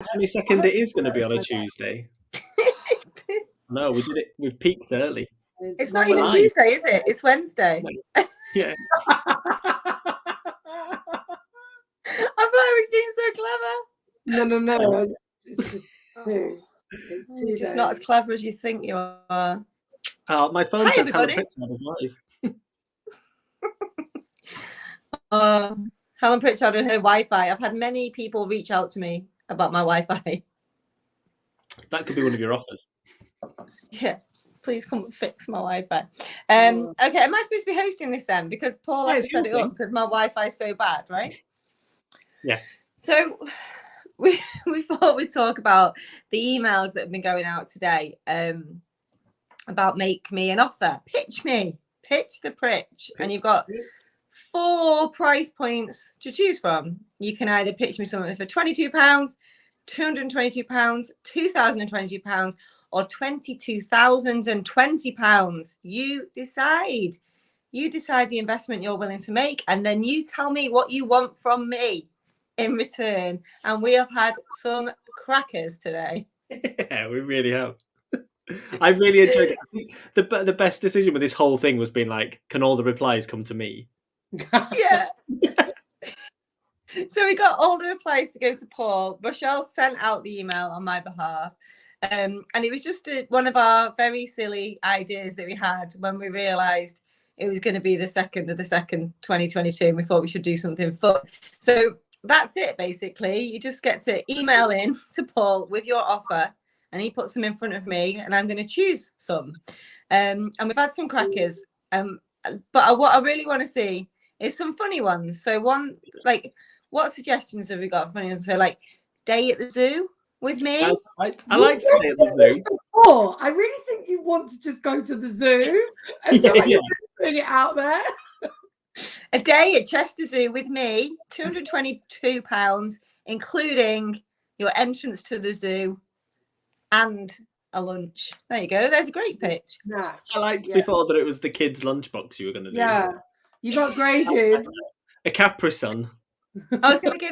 22nd, it is going to be on a Tuesday. No, we did it. We've peaked early. It's not even Tuesday, is it? It's Wednesday. Yeah. I thought I was being so clever. No. It's just not as clever as you think you are. My phone says Helen Pritchard is live. Helen Pritchard and her Wi-Fi. I've had many people reach out to me about my Wi-Fi. That could be one of your offers. Yeah, please come fix my Wi-Fi. Okay, am I supposed to be hosting this then? Because Paul has to set it up because my Wi-Fi is so bad, right? Yeah. So we thought we'd talk about the emails that have been going out today about make me an offer. Pitch the pritch. And you've got 4 price points to choose from. You can either pitch me something for £22, £222, £2,022, or £22,020. You decide. You decide the investment you're willing to make, and then you tell me what you want from me in return. And we have had some crackers today. Yeah, we really have. I really enjoyed it. I think the best decision with this whole thing was being like, can all the replies come to me? Yeah. So we got all the replies to go to Paul. Rochelle sent out the email on my behalf. And it was just one of our very silly ideas that we had when we realised it was going to be the 2nd of the 2nd, 2022. And we thought we should do something fun. So that's it, basically. You just get to email in to Paul with your offer, and he puts them in front of me, and I'm going to choose some. And we've had some crackers. But what I really want to see is some funny ones. So what suggestions have we got? Funny ones. So day at the zoo with me. I like to day at the zoo. I really think you want to just go to the zoo and you're putting it out there. A day at Chester Zoo with me, £222, including your entrance to the zoo and a lunch. There you go. There's a great pitch. Yeah. I liked before that it was the kids' lunchbox you were going to do. Yeah, you've upgraded. A Capri Sun. I was going to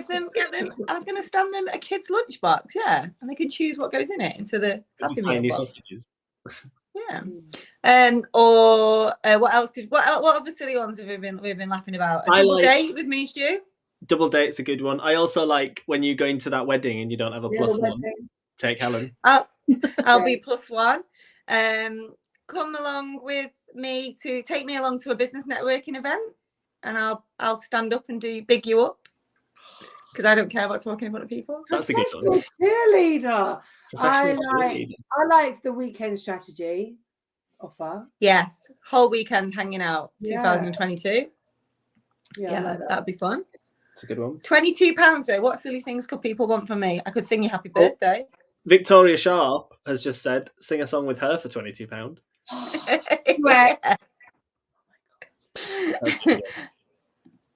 I was going to stand them a kid's lunchbox, yeah, and they could choose what goes in it into the Happy Meal box. Sausages. Yeah. Or what else what other silly ones have we've been laughing about? A double date with me, Stu. Double date's a good one. I also like when you go into that wedding and you don't have a plus one. Take Helen. I'll be +1. Come along with me to take me along to a business networking event, and I'll stand up and big you up because I don't care about talking in front of people. That's a good one. Cheerleader. I liked the weekend strategy offer. Yes, whole weekend hanging out. 2022. Yeah, that'd be fun. It's a good one. £22 though. What silly things could people want from me? I could sing you happy birthday. Victoria Sharp has just said, sing a song with her for £22.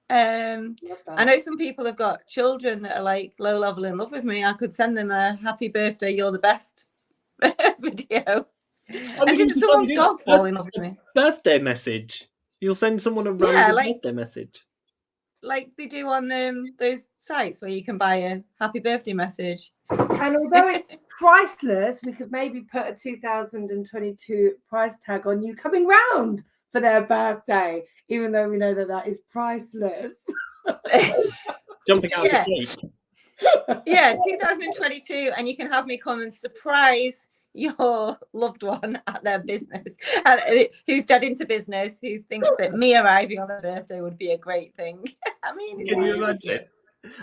I know some people have got children that are low level in love with me. I could send them a happy birthday, you're the best video. And did someone's dog fall in love with me? Birthday message. You'll send someone a random birthday message. Like they do on those sites where you can buy a happy birthday message. And although it's priceless, we could maybe put a 2022 price tag on you coming round for their birthday, even though we know that is priceless. Jumping out the gate. Yeah, 2022, and you can have me come and surprise your loved one at their business, who's dead into business, who thinks that me arriving on their birthday would be a great thing. I mean, can you imagine?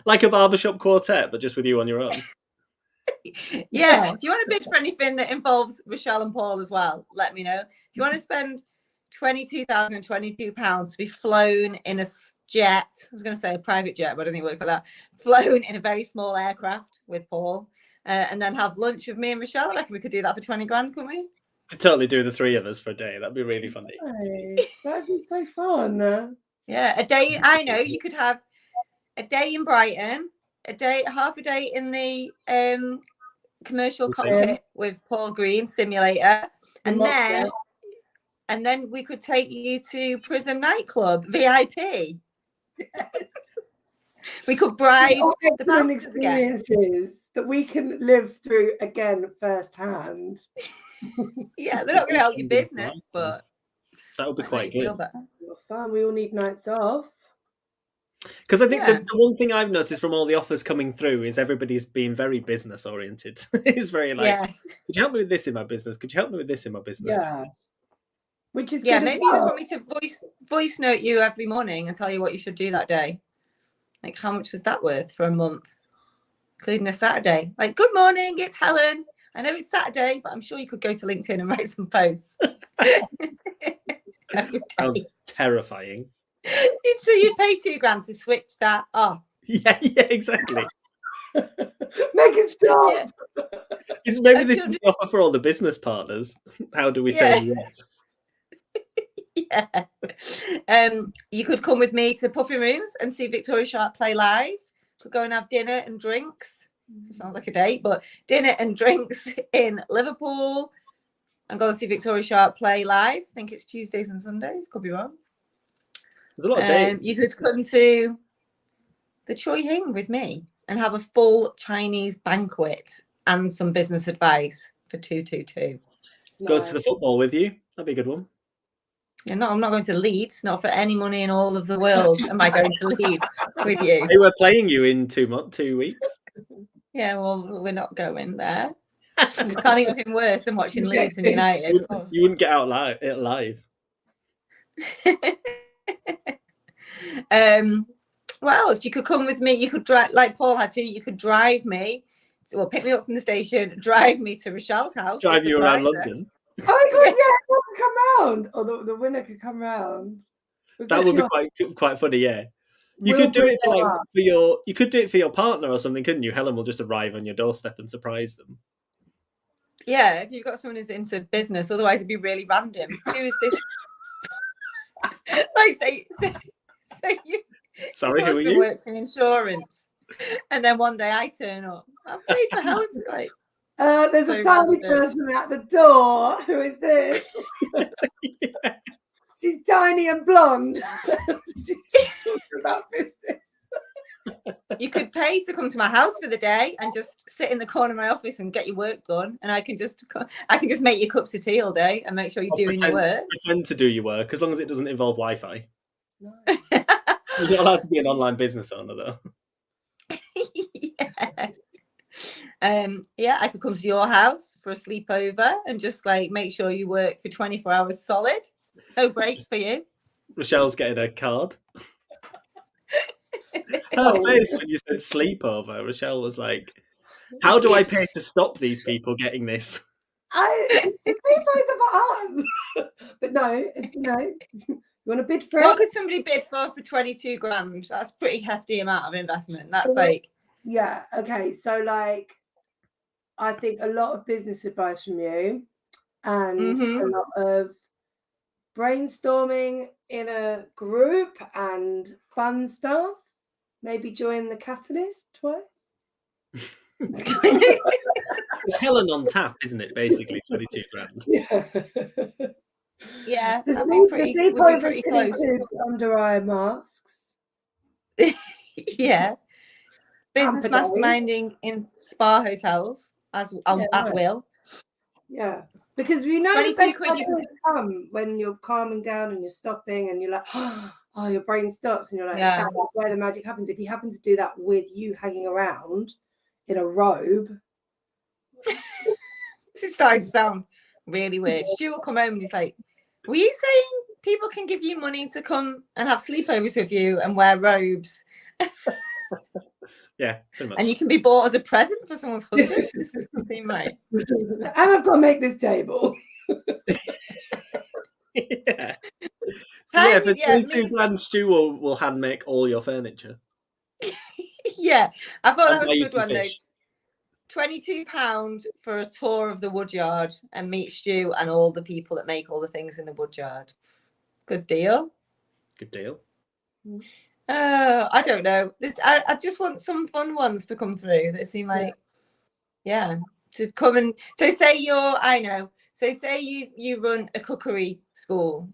Like a barbershop quartet, but just with you on your own. Yeah, if you want to bid for anything that involves Rochelle and Paul as well, let me know. If you want to spend £22,022 to be flown in a jet, I was going to say a private jet, but I don't think it works like that, flown in a very small aircraft with Paul, and then have lunch with me and Rochelle, I reckon we could do that for 20 grand, couldn't we? Could totally do the 3 of us for a day. That'd be really funny. That'd be so fun. Yeah, a day. I know you could have a day in Brighton, half a day in the commercial cockpit with Paul Green simulator, and then we could take you to Prison Nightclub VIP. Yes. We could bribe the bouncers again. that we can live through again firsthand. Yeah, they're not going to help your business, but that would be quite good. Fun. We all need nights off. Because I think the one thing I've noticed from all the offers coming through is everybody's being very business oriented. It's very like, yes. Could you help me with this in my business? Could you help me with this in my business? Yeah. Which is good. Maybe you just want me to voice note you every morning and tell you what you should do that day. Like, how much was that worth for a month, including a Saturday? Like, good morning, it's Helen. I know it's Saturday, but I'm sure you could go to LinkedIn and write some posts. Sounds terrifying. So you'd pay $2,000 to switch that off. Yeah, exactly. Make it stop. Yeah. Maybe this is the offer for all the business partners. How do we turn you off? Yeah. You could come with me to Puffin Rooms and see Victoria Sharp play live. Could go and have dinner and drinks. Sounds like a date, but dinner and drinks in Liverpool, and go and see Victoria Sharp play live. I think it's Tuesdays and Sundays. Could be wrong. There's a lot of days. You could come to the Choi Hing with me and have a full Chinese banquet and some business advice for 222. Go to the football with you. That'd be a good one. Yeah, no, I'm not going to Leeds. Not for any money in all of the world am I going to Leeds with you. They were playing you in 2 weeks. Yeah, well, we're not going there. I can't think of anything worse than watching Leeds and United. You wouldn't get out live. What else? You could come with me. You could drive, like Paul had to. You could drive me. Well, pick me up from the station, drive me to Rochelle's house. Drive you around London. Oh my God, yeah, come round. Or the winner could come round. That would be quite funny, yeah. You could do it you could do it for your partner or something, couldn't you? Helen will just arrive on your doorstep and surprise them. Yeah, if you've got someone who's into business, otherwise it'd be really random. Who is this? Like say you. Sorry, who are you? Works in insurance, and then one day I turn up. I've paid for Helen to like. There's a tiny person at the door. Who is this? Yeah. She's tiny and blonde. She's talking about business. You could pay to come to my house for the day and just sit in the corner of my office and get your work done, and I can just make you cups of tea all day and make sure you're doing your work. Pretend to do your work as long as it doesn't involve Wi-Fi. No. You're not allowed to be an online business owner, though. Yeah, I could come to your house for a sleepover and just like make sure you work for 24 hours solid. No breaks for you. Rochelle's getting a card. Her face when you said sleepover, Rochelle was like, how do I pay to stop these people getting this? Sleepovers are for us. But no, you want to bid for what could somebody bid for $22,000? That's a pretty hefty amount of investment. That's like, yeah, okay. So like, I think a lot of business advice from you and a lot of brainstorming in a group and fun stuff. Maybe join the Catalyst twice. It's Helen on tap, isn't it? Basically, $22,000. Yeah, the pretty close. Under eye masks. Yeah, business masterminding in spa hotels at will. Yeah, because we know 22 quid you can come when you're calming down and you're stopping and you're like, oh, your brain stops and you're like, that's where the magic happens. If you happen to do that with you hanging around in a robe. This is starting to sound really weird. Stu will come home and he's like, were you saying people can give you money to come and have sleepovers with you and wear robes? Yeah, pretty much. And you can be bought as a present for someone's husband. This doesn't seem right. And I've got to make this table. Yeah. Yeah, for $22,000, Stu will hand make all your furniture. Yeah, I thought that was a good one though. £22 for a tour of the woodyard and meet Stu and all the people that make all the things in the woodyard. Good deal. Good deal. I don't know. I just want some fun ones to come through that seem like, to come and so say say you run a cookery school.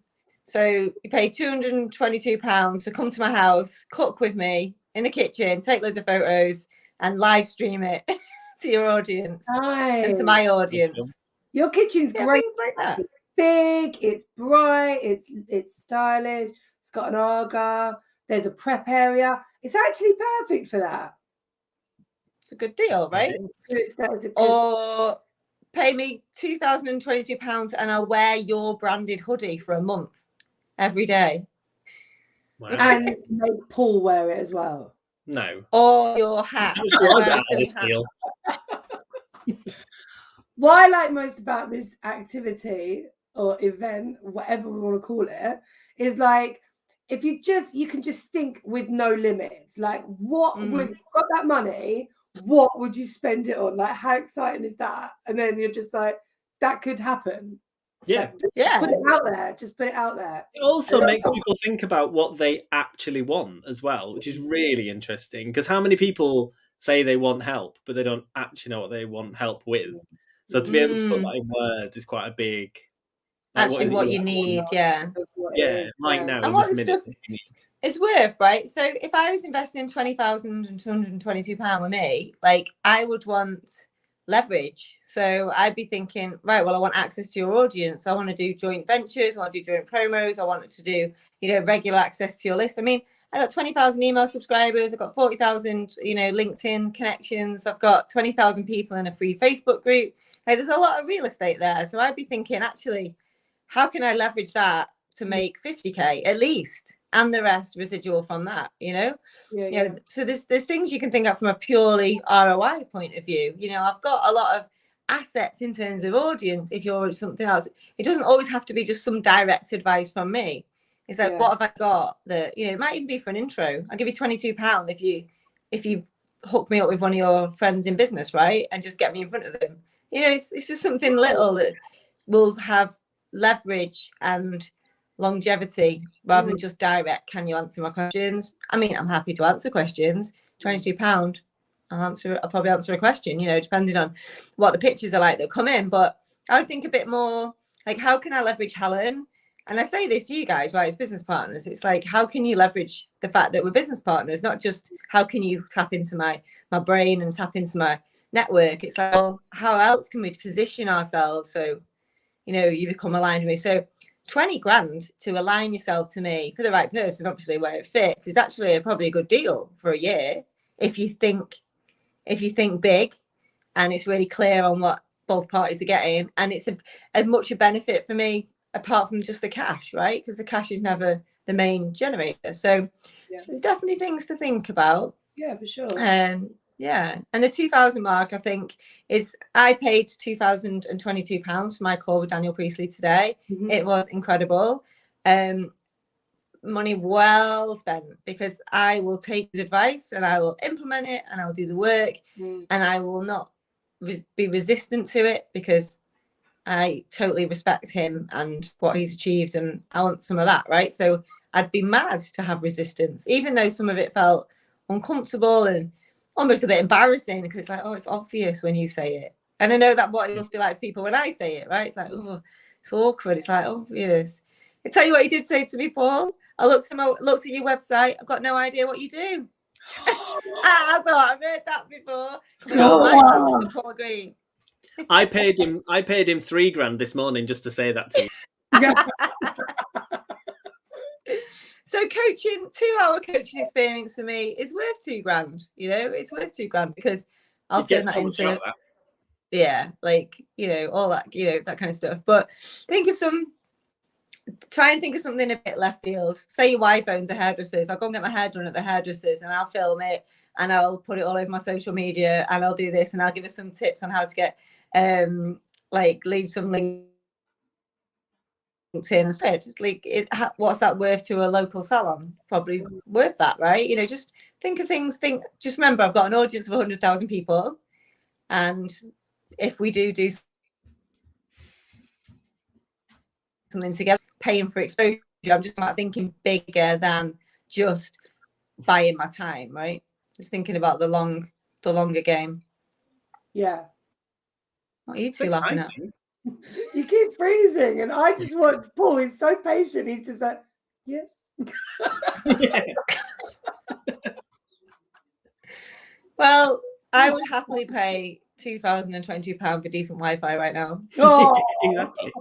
So you pay £222 to come to my house, cook with me in the kitchen, take loads of photos and live stream it to your audience Nice. and to my audience. Your kitchen's great. Things like that. It's big, it's bright, it's stylish, it's got an Aga, there's a prep area. It's actually perfect for that. It's a good deal, right? That is a good... Or pay me £2,022 and I'll wear your branded hoodie for a month every day. Wow. And make Paul wear it as well. No. Or your hat. What I like most about this activity or event, whatever we want to call it, is like, if you can just think with no limits. Like, what would you got that money? What would you spend it on? Like, how exciting is that? And then you're just like, that could happen. Yeah. Like, put it out there. Just put it out there. It also makes people think about what they actually want as well, which is really interesting. Because how many people say they want help, but they don't actually know what they want help with? So to be able to put that in words is quite a big... Like, actually, what you need, Yeah, right now. And what the stuff is worth, right? So if I was investing £20,222 with me, like, I would want leverage. So I'd be thinking, right, well, I want access to your audience. I want to do joint ventures. I want to do joint promos. I want to do, regular access to your list. I mean, I got 20,000 email subscribers. I've got 40,000, LinkedIn connections. I've got 20,000 people in a free Facebook group. Like, there's a lot of real estate there. So I'd be thinking, actually, how can I leverage that to make 50K at least, and the rest residual from that, So there's things you can think of from a purely ROI point of view. I've got a lot of assets in terms of audience. If you're something else, it doesn't always have to be just some direct advice from me. It's like, what have I got that, it might even be for an intro. I'll give you £22 if you hook me up with one of your friends in business, right? And just get me in front of them. It's just something little that will have leverage and longevity rather than just direct. Can you answer my questions? I mean, I'm happy to answer questions. £22, I'll probably answer a question, depending on what the pictures are like that come in. But I would think a bit more like, how can I leverage Helen? And I say this to you guys, right, as business partners. It's like, how can you leverage the fact that we're business partners? Not just how can you tap into my brain and tap into my network. It's like, well, how else can we position ourselves so you become aligned with me? So 20 grand to align yourself to me for the right person, obviously where it fits, is actually probably a good deal for a year if you think big and it's really clear on what both parties are getting, and it's as much a benefit for me apart from just the cash, right? Because the cash is never the main generator. So there's definitely things to think about. Yeah, for sure. Yeah, and the 2,000 mark, I think, is I paid £2,022 for my call with Daniel Priestley today. It was incredible. Money well spent, because I will take his advice and I will implement it and I will do the work and I will not be resistant to it, because I totally respect him and what he's achieved, and I want some of that, right? So I'd be mad to have resistance, even though some of it felt uncomfortable and almost a bit embarrassing, because it's like, oh, it's obvious when you say it. And I know that what it must be like for people when I say it, right? It's like, oh, it's awkward. It's like obvious. I tell you what he did say to me, Paul. I looked at your website. I've got no idea what you do. I thought I've heard that before. Paul Green. I paid him £3 grand this morning just to say that to you. So coaching, 2-hour coaching experience for me is worth £2 grand. It's worth £2 grand, because I'll turn that into all that, that kind of stuff. But try and think of something a bit left field. Say your wife owns a hairdresser's. I'll go and get my hair done at the hairdresser's and I'll film it and I'll put it all over my social media and I'll do this and I'll give her some tips on how to get lead some LinkedIn instead. What's that worth to a local salon? Probably worth that, right? Just think of things. Just remember, I've got an audience of 100,000 people, and if we do something together, paying for exposure, I'm just not thinking bigger than just buying my time, right? Just thinking about the longer game. Yeah. What are you two laughing at? You keep freezing, and I just want Paul. He's so patient. He's just like, yes. Well, I would happily pay £2,022 for decent Wi-Fi right now. Oh. Exactly.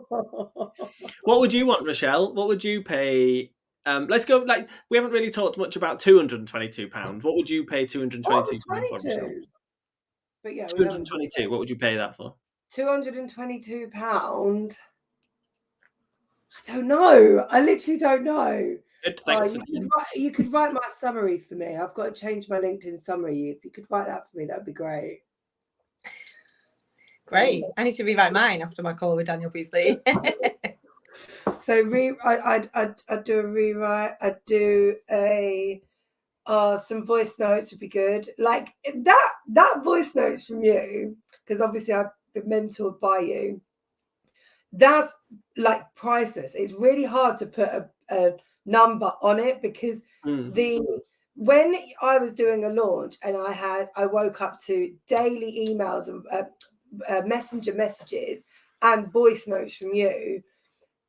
What would you want, Rochelle? What would you pay? Let's go. Like, we haven't really talked much about £222. What would you pay £222 for, Rochelle? But yeah, 222. What would you pay that for? £222. I don't know. I literally don't know. Good, thanks you could write my summary for me. I've got to change my LinkedIn summary. If you could write that for me, that'd be great. Great. I need to rewrite mine after my call with Daniel Priestley. So I'd do a rewrite. I'd do some voice notes would be good. Like that voice notes from you, because obviously I've been mentored by you. That's like priceless. It's really hard to put a number on it, because when I was doing a launch and I woke up to daily emails and messenger messages and voice notes from you,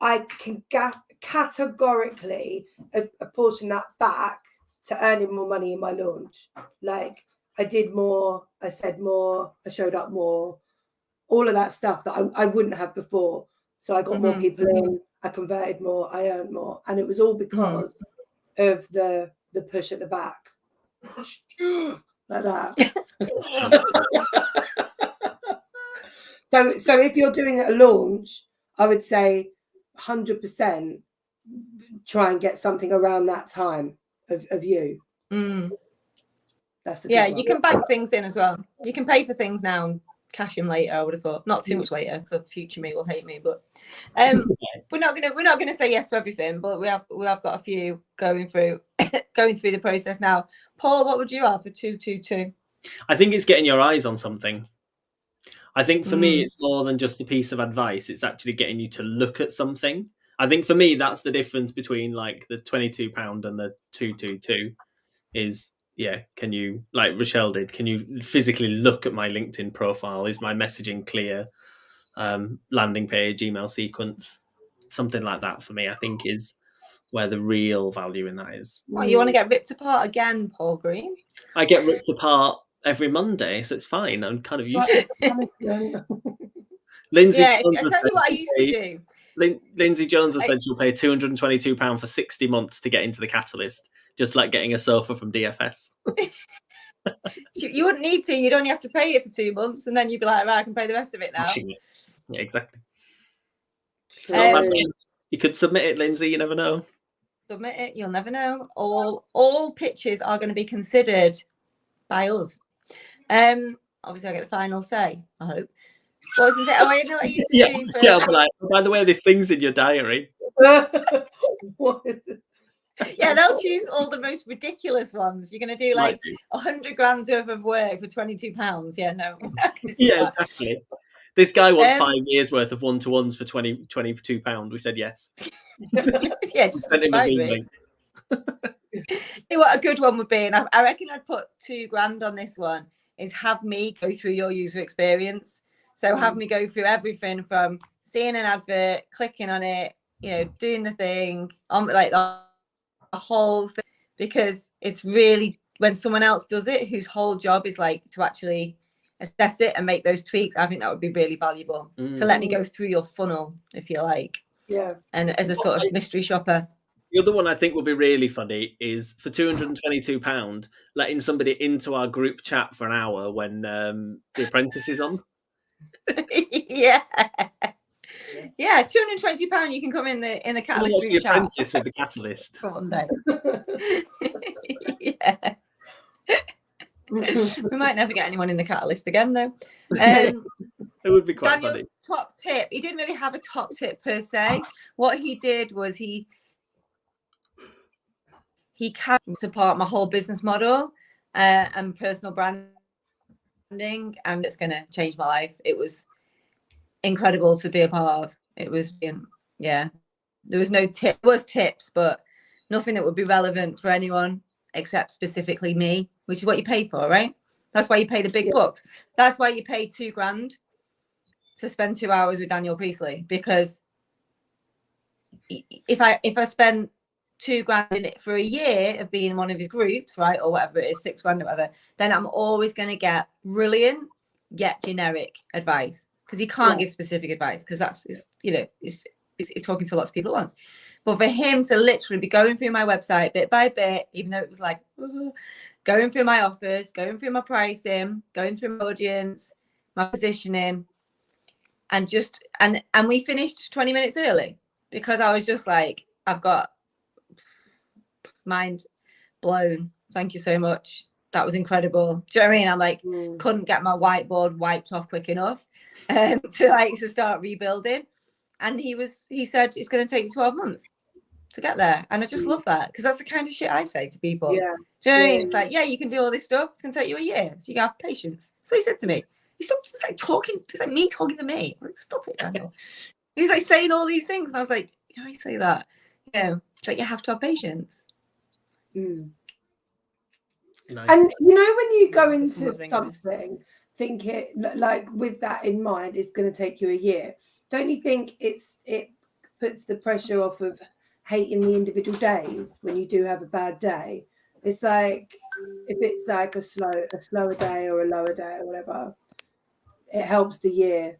I can categorically apportion that back to earning more money in my launch. Like, I did more, I said more, I showed up more, all of that stuff that I wouldn't have before. So I got more people in, I converted more, I earned more. And it was all because of the push at the back. Like that. So if you're doing a launch, I would say 100% try and get something around that time of you. That's you can bank things in as well. You can pay for things now and cash them later. I would have thought, not too much later, because future me will hate me. But we're not gonna say yes to everything. But we have got a few going through the process now. Paul, what would you have for 222? I think it's getting your eyes on something. I think for me, it's more than just a piece of advice. It's actually getting you to look at something. I think for me, that's the difference between like the £22 and the 222 is, can you, like Rochelle did, can you physically look at my LinkedIn profile? Is my messaging clear? Landing page, email sequence, something like that for me, I think is where the real value in that is. Well, you want to get ripped apart again, Paul Green? I get ripped apart every Monday, so it's fine. I'm kind of used to it. Lindsay Jones, I'll tell you what I used to do. Lindsay Jones has said she'll pay £222 for 60 months to get into the Catalyst, just like getting a sofa from DFS. You wouldn't need to. You'd only have to pay it for 2 months, and then you'd be like, right, I can pay the rest of it now. Yeah, exactly. It's not that bad. You could submit it, Lindsay. You never know. Submit it. You'll never know. All pitches are going to be considered by us. Obviously, I get the final say, I hope. What was I say? Oh, I know what I used to do. But like, by the way, this thing's in your diary. What is it? Yeah, they'll choose all the most ridiculous ones. You're going to do like 100 grams worth of work for £22. Yeah, no. Yeah, exactly. This guy wants 5 years worth of one-to-ones for £22. We said yes. Yeah, just send him a Zoom link. What a good one would be, and I reckon I'd put £2,000 on this one, is have me go through your user experience. So have me go through everything from seeing an advert, clicking on it, doing the thing, on like the whole thing, because it's really, when someone else does it, whose whole job is like to actually assess it and make those tweaks, I think that would be really valuable. So let me go through your funnel, if you like. Yeah. And as a sort of mystery shopper. The other one I think would be really funny is for £222, letting somebody into our group chat for an hour when The Apprentice is on. Yeah, £220. You can come in the Catalyst group chat. Apprentice with the Catalyst. One day. Yeah. We might never get anyone in the Catalyst again, though. It would be quite Daniel's funny. top tip. He didn't really have a top tip per se. What he did was he carried apart my whole business model and personal branding, and it's going to change my life. It was incredible to be a part of. It was, there was no tip. There was tips, but nothing that would be relevant for anyone except specifically me, which is what you pay for, right? That's why you pay the big bucks. That's why you pay £2,000 to spend 2 hours with Daniel Priestley, because if I spend £2,000 in it for a year of being in one of his groups, right, or whatever it is, £6,000 or whatever, then I'm always going to get brilliant get generic advice, because he can't give specific advice, because that's, you know, it's talking to lots of people at once. But for him to literally be going through my website bit by bit, even though it was like going through my offers, going through my pricing, going through my audience, my positioning, and just and we finished 20 minutes early, because I was just like, I've got mind blown. Thank you so much. That was incredible. Do you know what I mean? I'm like, couldn't get my whiteboard wiped off quick enough to start rebuilding. And he said it's going to take 12 months to get there. And I just love that, because that's the kind of shit I say to people. Yeah. Do you know what I mean? It's like, yeah, you can do all this stuff. It's going to take you a year. So you can have patience. So he said to me, it's like talking, it's like me talking to me. I'm like, stop it, Daniel. He was like saying all these things. And I was like, how do you say that? You know, it's like, you have to have patience. Nice. And you know, when you go into something, think it like with that in mind, it's going to take you a year. Don't you think it puts the pressure off of hating the individual days when you do have a bad day? It's like, if it's like a slower day or a lower day or whatever, it helps the year.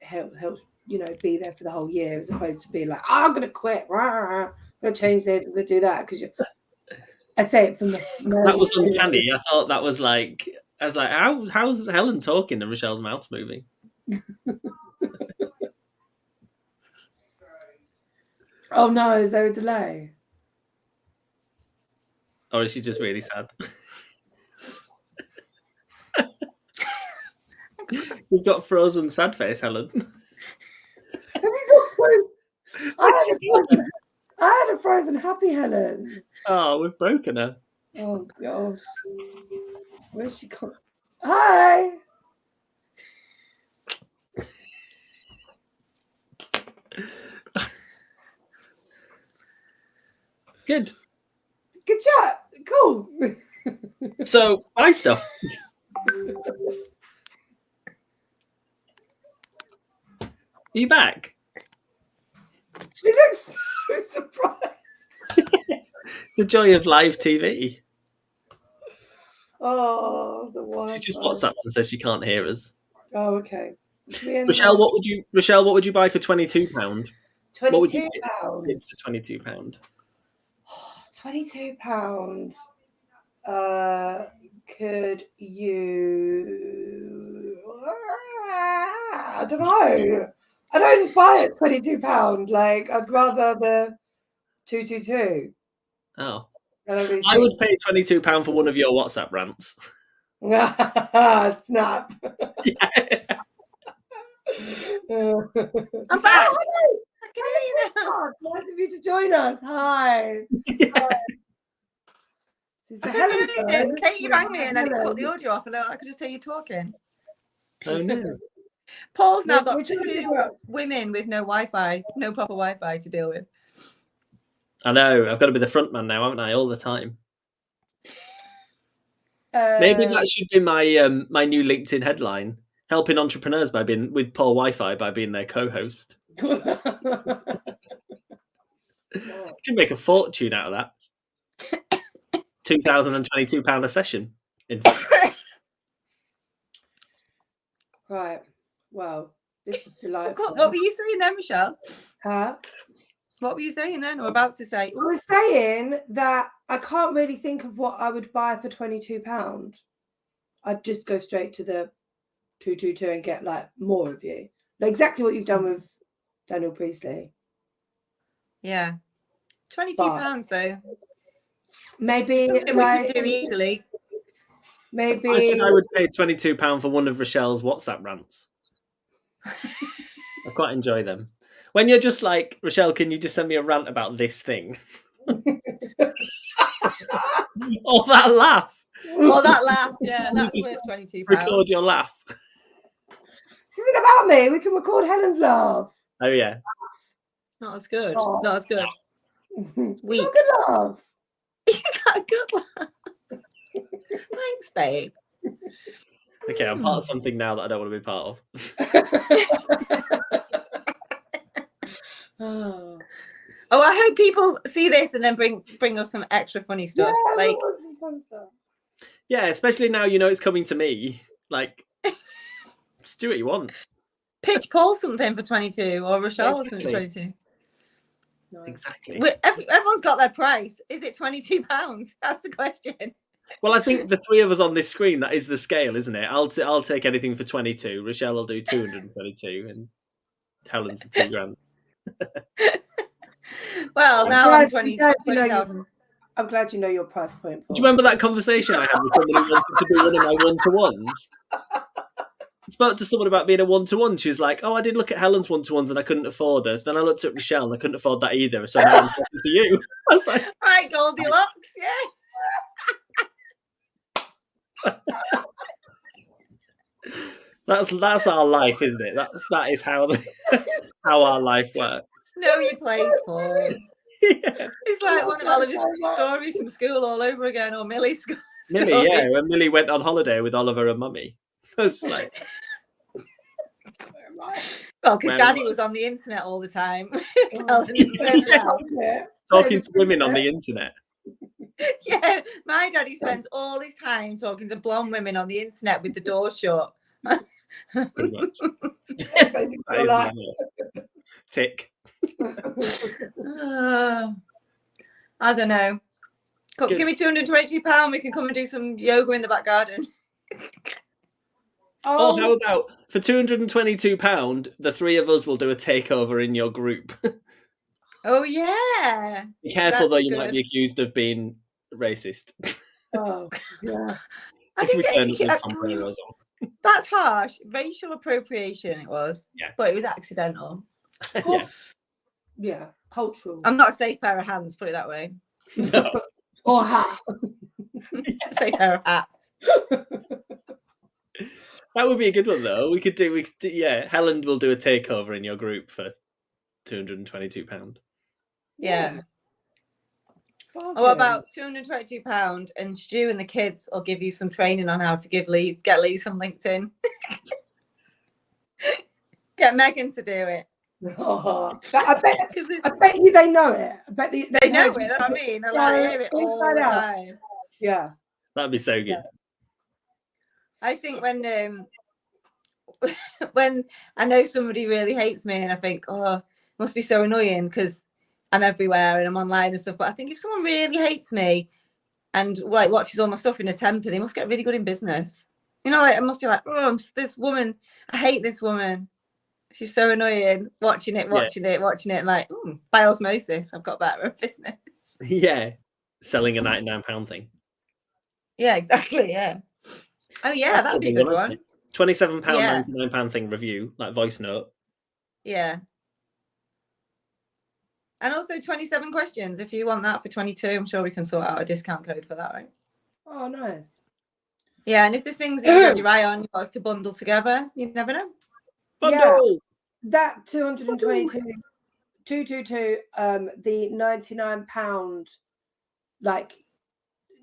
Helps you know, be there for the whole year, as opposed to being like, oh, I'm going to quit. I'm going to change this. I'm going to do that, because I'd say it from the. That was uncanny. I thought that was like, I was like, how's Helen talking and Rochelle's mouth's moving? Oh no, is there a delay? Or is she just really sad? You've got frozen sad face, Helen. Have you got frozen? I had a frozen happy Helen. Oh, we've broken her. Oh gosh. Where's she gone? Hi. Good chat. Cool. So, buy stuff. Are you back? She looks so surprised. The joy of live TV. Oh, the one. She just WhatsApps and says she can't hear us. Oh, okay. Rochelle, what would you buy for £22? £22. What would you pick for £22? £22. Could you? I don't know. I don't buy it £22. Like, I'd rather the 222. Oh, I would pay £22 for one of your WhatsApp rants. Snap. Yeah. I'm back. Nice of you to join us. Hi. Yeah. Hi. This is the Helen. Katie rang me and then it cut the audio off, and I could just hear you talking. Oh no. Paul's now got 2 women with no Wi-Fi, no proper Wi-Fi to deal with. I know. I've got to be the front man now, haven't I? All the time. Maybe that should be my my new LinkedIn headline: helping entrepreneurs by being with Paul Wi-Fi by being their co-host. You can make a fortune out of that. £2,022 a session. In fact. Right. Well, this is delightful. What were you saying then, Michelle? Huh? What were you saying then, or about to say? I was saying that I can't really think of what I would buy for £22. I'd just go straight to the 222 and get like more of you. Like exactly what you've done with Daniel Priestley. Yeah. £22 though. Maybe something we can do easily. Maybe I said I would pay £22 for one of Rochelle's WhatsApp rants. I quite enjoy them. When you're just like, Rochelle, can you just send me a rant about this thing? Or that laugh. Well, that laugh, yeah, that's worth £22. Record your laugh. This isn't about me. We can record Helen's laugh. Oh yeah. Not as good. Oh. It's not as good. Weak. Got a good laugh. You got a good laugh. Thanks, babe. Okay, I'm part of something now that I don't want to be part of. Oh, I hope people see this and then bring us some extra funny stuff. Yeah, like some fun stuff. Yeah, especially now you know it's coming to me. Like Just do what you want. Pitch Paul something for 22, or Rochelle for 22. Nice. Exactly. Everyone's got their price. Is it £22? That's the question. Well, I think the three of us on this screen, that is the scale, isn't it? I'll take anything for 22. Rochelle will do 222, and Helen's the £2,000. Well, now I'm 20,000. I'm glad you know your price point, Paul. Do you remember that conversation I had with someone who wanted to be one of my one-to-ones? I spoke to someone about being a one-to-one. She was like, "Oh, I did look at Helen's one-to-ones and I couldn't afford this." Then I looked at Rochelle and I couldn't afford that either. So now I'm talking to you. I was like, right, Goldilocks, yeah. That's our life, isn't it? That is how our life works. Know your place, Paul. Yeah. It's like one of Oliver's stories from school all over again, or Millie's stories. Millie, yeah, when Millie went on holiday with Oliver and Mummy. I was like, well, because Daddy was on the internet all the time. Talking to women on the internet. Yeah, my daddy spends all his time talking to blonde women on the internet with the door shut. Pretty much. Tick. I don't know. Give me £222. We can come and do some yoga in the back garden. Oh, how about for £222, the three of us will do a takeover in your group. Oh yeah. Be careful though, you might be accused of being racist. Oh yeah. That's harsh. Racial appropriation it was. Yeah. But it was accidental. Yeah. Cultural. I'm not a safe pair of hands, put it that way. No. Or hat. Safe pair of hats. That would be a good one though. We could do yeah, Helen will do a takeover in your group for £222. Yeah. What about £222 and Stu and the kids will give you some training on how to get leads on LinkedIn. Get Megan to do it. Oh, I bet you they know it. I bet they know it. That's what I mean. I hear it all the time. Yeah. That'd be so good. Yeah. I just think when I know somebody really hates me and I think, oh, it must be so annoying because I'm everywhere and I'm online and stuff. But I think if someone really hates me and like watches all my stuff in a temper, they must get really good in business. You know, like it must be like, oh, this woman, I hate this woman. She's so annoying. Watching it, and like, by osmosis, I've got better at business. Yeah, selling a £99 thing. Yeah, exactly. Yeah. Oh yeah, that'd be a good one. £27, £99 thing review, like voice note. Yeah. And also 27 questions. If you want that for 22, I'm sure we can sort out a discount code for that, right? Oh, nice. Yeah, and if there's things that you got your eye on, you want us to bundle together, you never know. Bundle. Yeah, that 222, the £99, like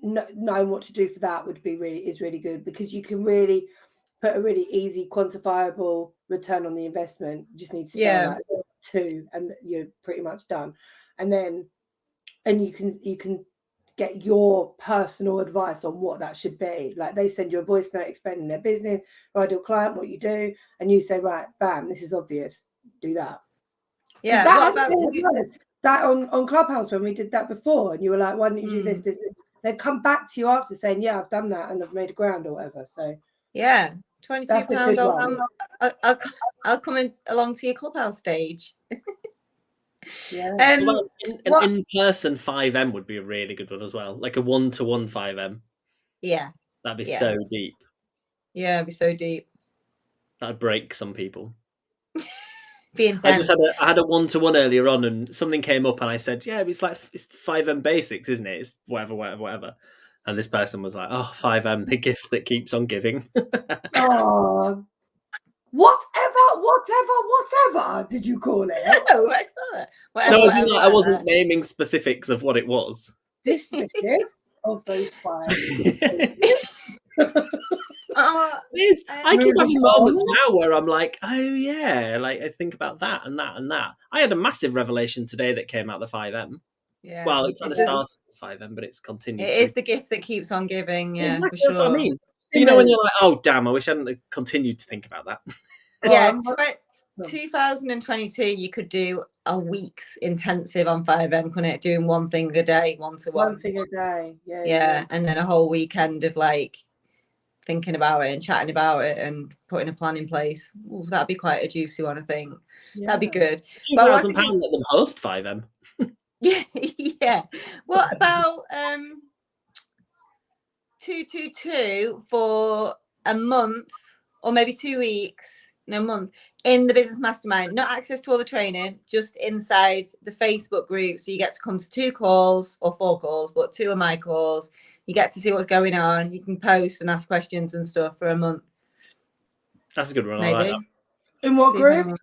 knowing what to do for that is really good because you can really put a really easy quantifiable return on the investment. You just need to sell like 2 and you're pretty much done. And you can get your personal advice on what that should be. Like they send you a voice note explaining their business, ideal client, what you do, and you say, right, bam, this is obvious, do that. Yeah, that on Clubhouse when we did that before, and you were like, why don't you do this? They've come back to you after saying, yeah, I've done that and I've made £1,000 or whatever. So yeah, £22. I'll come along to your Clubhouse stage. Yeah. An in-person 5M would be a really good one as well, like a 1-to-1 5M. Yeah, that'd be so deep. Yeah, it'd be so deep. That'd break some people. Be intense. I had a 1-to-1 earlier on, and something came up, and I said, "Yeah, it's 5M basics, isn't it? It's whatever." And this person was like, "Oh, 5M, the gift that keeps on giving." Oh. Whatever did you call it? No, I saw that. I wasn't naming specifics of what it was. Dismissive of those 5. I keep having moments now where I'm like, oh yeah, like I think about that and that and that. I had a massive revelation today that came out the 5M. Yeah. Well, it kind of started with 5M, but it's continued. It is the gift that keeps on giving. Yeah, exactly, for sure. That's what I mean. You know when you're like, oh damn, I wish I hadn't continued to think about that. Yeah, 2022, you could do a week's intensive on 5M, couldn't it? Doing one thing a day, one-to-one. One thing a day. Yeah, and then a whole weekend of like thinking about it and chatting about it and putting a plan in place. Ooh, that'd be quite a juicy one, I think. That'd be good. £2,000 let them host 5M. Yeah. What about 222 for a month or maybe 2 weeks, no, month in the business mastermind? Not access to all the training, just inside the Facebook group. So you get to come to 2 calls or 4 calls, but 2 are my calls. You get to see what's going on. You can post and ask questions and stuff for a month. That's a good one. Maybe. I like that. In what group?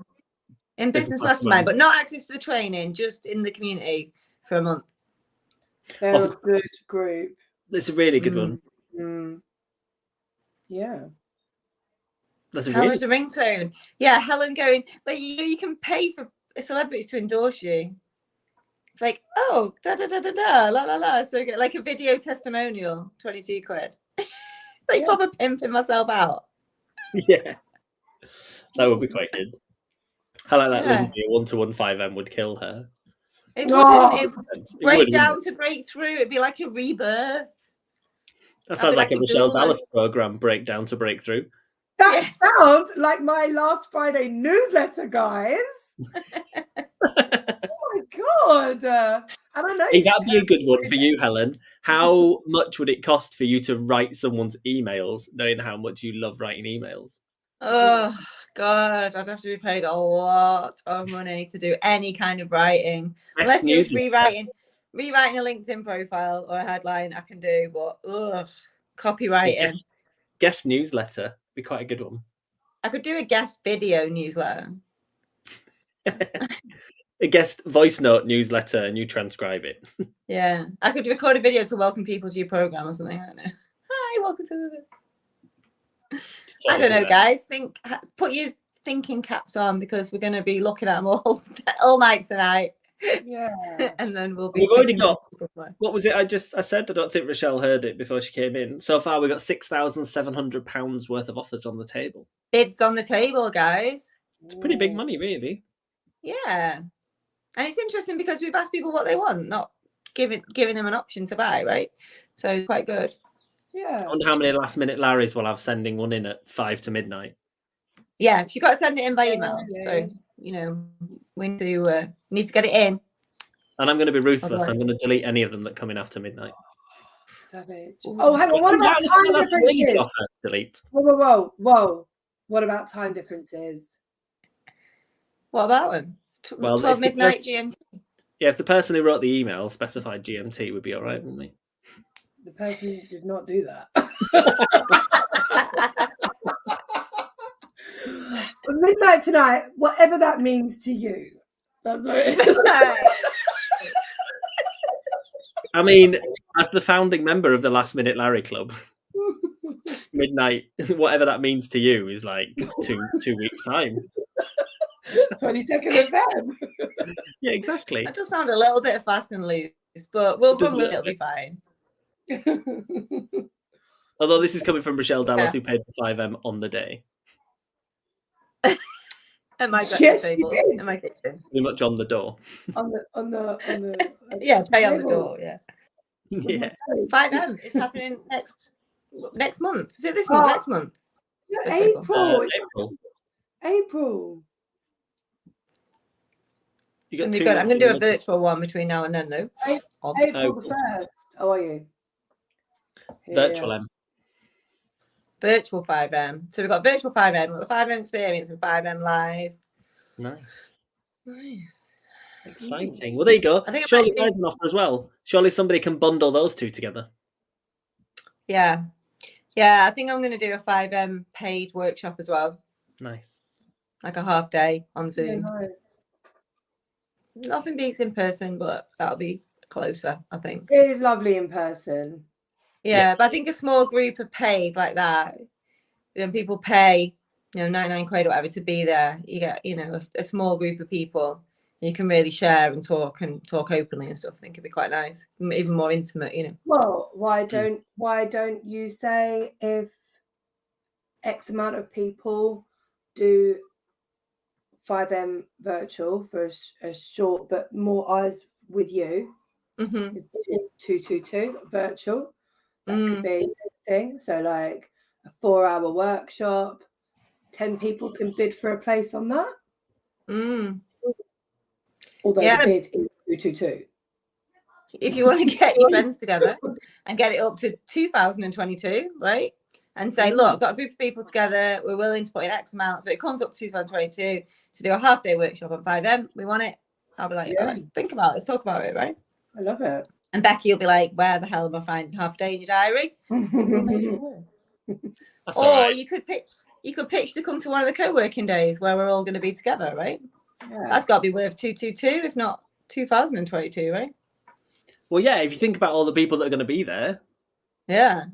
In business mastermind, but not access to the training, just in the community for a month. They're a good group. It's a really good one. Yeah. That's a Helen's a ringtone. Yeah, Helen going, like, you can pay for celebrities to endorse you. It's like, oh, da da da da da, la la la. So like a video testimonial, 22 quid. Like proper pimping myself out. Yeah. That would be quite good. I like that Lindsay, a 1-to-1 5M would kill her. It wouldn't. It break down to break through. It'd be like a rebirth. That sounds like a Michelle Dallas program, breakdown to breakthrough. That sounds like my last Friday newsletter, guys. Oh my God. I don't know. Hey, that'd be a good one for you, Helen. How much would it cost for you to write someone's emails, knowing how much you love writing emails? Oh, God. I'd have to be paid a lot of money to do any kind of writing. Unless it was rewriting a LinkedIn profile or a headline, I can do, but copywriting. Guest newsletter be quite a good one. I could do a guest video newsletter. A guest voice note newsletter, and you transcribe it. Yeah, I could record a video to welcome people to your program or something. I don't know. Hi, welcome to the. I don't know, guys. Put your thinking caps on, because we're going to be looking at them all night tonight. Yeah, and then we'll be. We've already got. What was it? I said. I don't think Rochelle heard it before she came in. So far, we've got £6,700 worth of offers on the table. Bids on the table, guys. It's pretty big money, really. Yeah, and it's interesting because we've asked people what they want, not giving them an option to buy, right? So it's quite good. Yeah. I wonder how many last minute Larrys we'll have sending one in at 5 to midnight. Yeah, you've got to send it in by email. So, we need to get it in. And I'm going to be ruthless. I'm going to delete any of them that come in after midnight. Savage. Oh, hang on. What about time differences? Delete. Whoa. What about time differences? What about them? 12 midnight GMT. Yeah, if the person who wrote the email specified GMT, would be all right, wouldn't we? The person did not do that. Midnight tonight, whatever that means to you. That's right. I mean, as the founding member of the Last Minute Larry Club, midnight, whatever that means to you, is like 2 weeks' time. 22nd of Feb. Yeah, exactly. That does sound a little bit fast and loose, but it'll be fine. Although this is coming from Michelle Dallas, who paid for 5M on the day. At my breakfast table, in my kitchen. Pretty much on the door. On the yeah, pay on the door, yeah. Yeah. 5M is happening next month. Is it this month? Next month? Yeah, April. You got good. I'm going to do a virtual one between now and then, though. April the 1st. How are you? Virtual M. Virtual 5M. So we've got virtual 5M, we've got the 5M experience and 5M live. Nice. Exciting. Well, there you go. Surely there's an offer as well. Surely somebody can bundle those two together. Yeah. I think I'm going to do a 5M paid workshop as well. Nice. Like a half day on Zoom. Yeah, nice. Nothing beats in person, but that'll be closer, I think. It is lovely in person. Yeah, but I think a small group of paid like that, when people pay, 99 quid or whatever to be there, you get, a small group of people. You can really share and talk openly and stuff. I think it'd be quite nice, even more intimate, Well, why don't you say if X amount of people do 5M virtual for a short, but more eyes with you. Mm-hmm. 222 virtual. That could be a thing. So like a 4-hour workshop, 10 people can bid for a place on that. Although the bid is 222. If you want to get your friends together and get it up to 2022, right? And say, look, I've got a group of people together. We're willing to put in X amount. So it comes up to 2022 to do a half-day workshop at 5M. We want it. I'll be like, let's think about it. Let's talk about it, right? I love it. And Becky will be like, where the hell am I finding half-day in your diary? Or you could pitch to come to one of the co-working days where we're all going to be together, right? Yeah. That's got to be worth 222, if not 2022, right? Well, yeah, if you think about all the people that are going to be there. Yeah.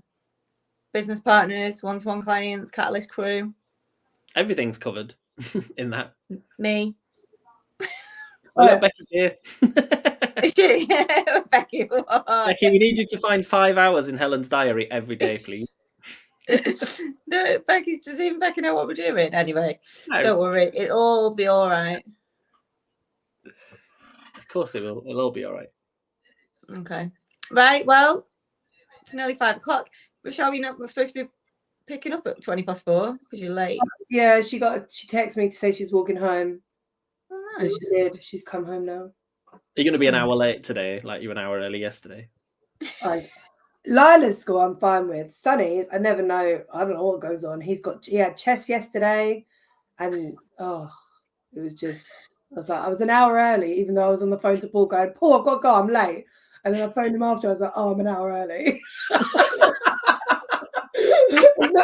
Business partners, one-to-one clients, Catalyst crew. Everything's covered in that. Me. Oh, look, Becky's here. Is she? Becky, Becky, we need you to find 5 hours in Helen's diary every day, please. No, does even Becky know what we're doing? Anyway, don't worry. It'll all be all right. Of course it will. It'll all be all right. Okay. Right, well, it's nearly 5 o'clock. Rochelle, you're not supposed to be picking up at 4:20 because you're late. Yeah, she texted me to say she's walking home. Oh, nice. So she did. She's come home now. Are you going to be an hour late today, like you were an hour early yesterday? Lila's school I'm fine with. Sonny's, I never know. I don't know what goes on. He had chess yesterday, and it was just, I was an hour early, even though I was on the phone to Paul going, Paul, I've got to go, I'm late. And then I phoned him after, I was like, I'm an hour early.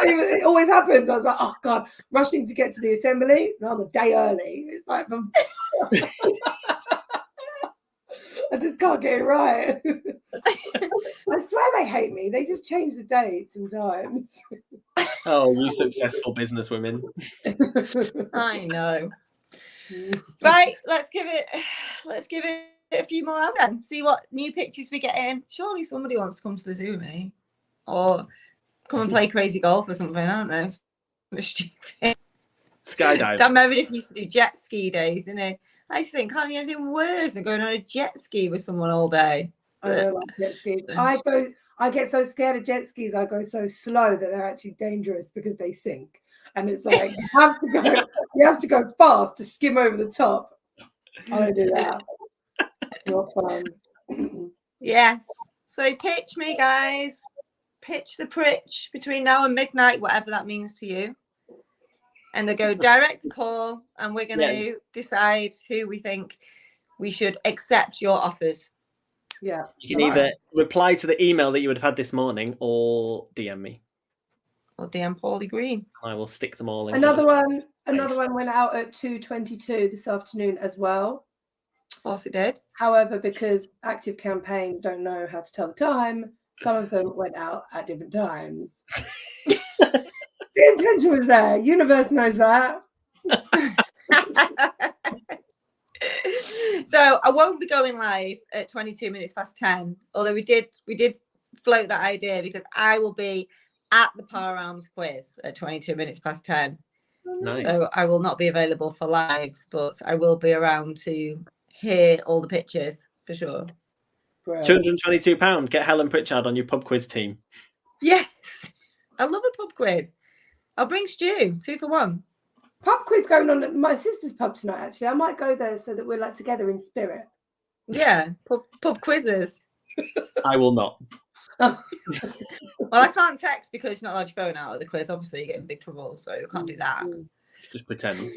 It always happens. I was like, oh God, rushing to get to the assembly. No, I'm a day early. It's like, I just can't get it right. I swear they hate me. They just change the dates and times. Oh, you successful businesswomen. I know. Right, let's give it a few more hours then. See what new pictures we get in. Surely somebody wants to come to the zoo with me. Or come and play crazy golf or something. I don't know. Something stupid. Skydive. Dan Meredith used to do jet ski days, didn't he? I just think, can't be anything worse than going on a jet ski with someone all day. I don't like jet skis. I get so scared of jet skis, I go so slow that they're actually dangerous because they sink. And it's like you have to go fast to skim over the top. I don't do that. Not fun. Yes. So pitch me, guys. Pitch the pritch between now and midnight, whatever that means to you. And they go direct call, and we're going to decide who we think we should accept your offers. Yeah. You can either reply to the email that you would have had this morning or DM me. Or DM Paulie Green. I will stick them all in. Another one went out at 2:22 this afternoon as well. Of course it did. However, because Active Campaign don't know how to tell the time, some of them went out at different times. The intention was there. Universe knows that. So I won't be going live at 22 minutes past 10. Although we did float that idea because I will be at the Power Arms quiz at 22 minutes past 10. Nice. So I will not be available for lives, but I will be around to hear all the pictures for sure. £222. Get Helen Pritchard on your pub quiz team. Yes. I love a pub quiz. I'll bring Stu, 2 for 1. Pub quiz going on at my sister's pub tonight, actually. I might go there so that we're like together in spirit. Yeah, pub quizzes. I will not. Well, I can't text because you're not allowed your phone out at the quiz. Obviously, you get in big trouble, so I can't do that. Just pretend.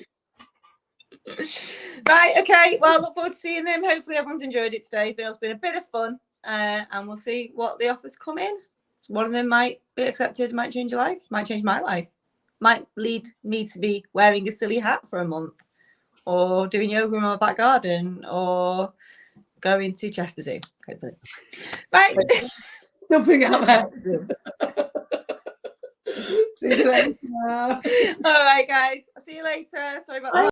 Right, okay. Well, look forward to seeing them. Hopefully, everyone's enjoyed it today. It's been a bit of fun, and we'll see what the offers come in. One of them might be accepted, might change your life, might change my life, might lead me to be wearing a silly hat for a month, or doing yoga in my back garden, or going to Chester Zoo, hopefully. Right. Jumping out there. See you later. All right, guys. I'll see you later. Sorry about that.